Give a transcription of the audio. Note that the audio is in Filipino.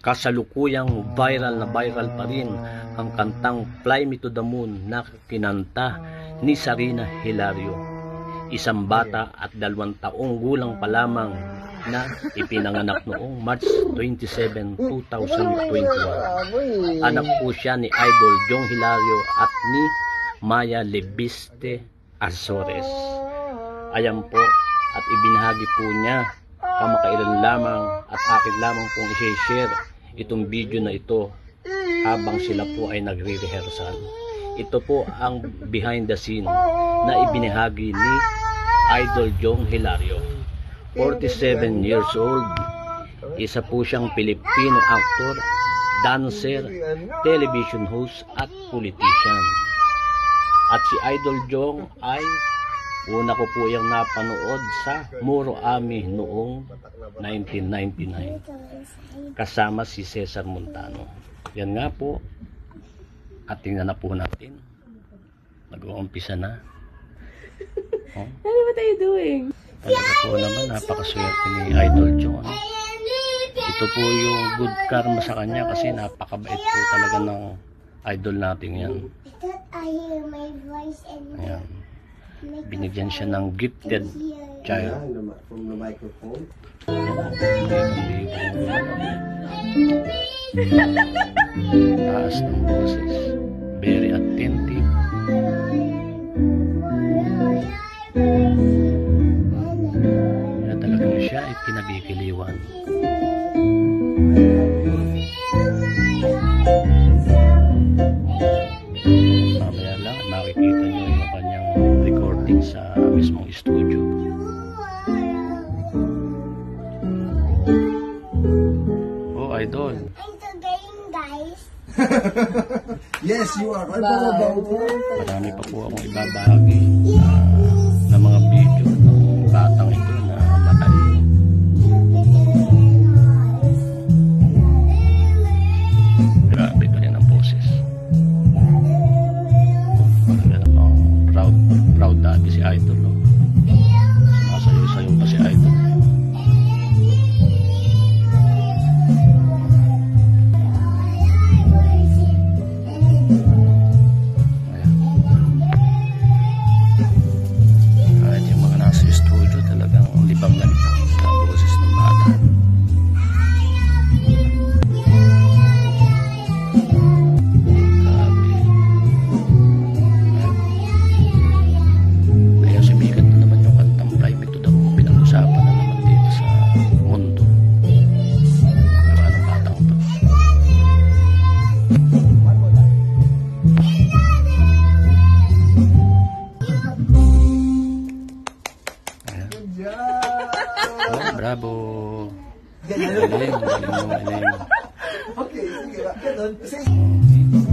Kasalukuyang viral na viral pa rin ang kantang Fly Me to the Moon na kinanta ni Sarina Hilario. Isang bata at 2 taong gulang pa lamang na ipinanganak noong March 27, 2021. Anak po siya ni Idol Jong Hilario at ni Maya Lebiste Azores. Ayan po, at ibinahagi po niya kamakailan lamang at akin lamang pong i-share itong video na ito habang sila po ay nagre-rehearsal. Ito po ang behind the scene na ibinahagi ni Idol Jong Hilario. 47 years old, isa po siyang Pilipino actor, dancer, television host at politician. At si Idol Jong ay una ko po yung napanood sa Muro Ami noong 1999 kasama si Cesar Montano. Yan nga po, at tingnan na po natin, mag-uumpisa na. Oh. What are you doing? Talaga po naman, napakaswerte ni Idol Jong. Ito po yung good karma sa kanya kasi napakabait po talaga ng idol natin yan. Ayan. Binigyan siya ng gifted child. Taas ng boses, very attentive. Kaya talagang siya ay pinagkikiliwan. Mamaya lang makikita nyo yung kanyang recording sa mismong studio. Oh, Idol. I'm so game, guys. Yes, you are. Marami pa po akong ibabahagi na mga video ng batang ito na matalino. Grabe ito yan ang boses. Proud dati si Idol, no? Sumasayo-sayo pa si Idol. Ayan. Kahit yung mga nasa studio talagang libang na libang sa boses ng bata. Bravo. Galing. Okay, sige.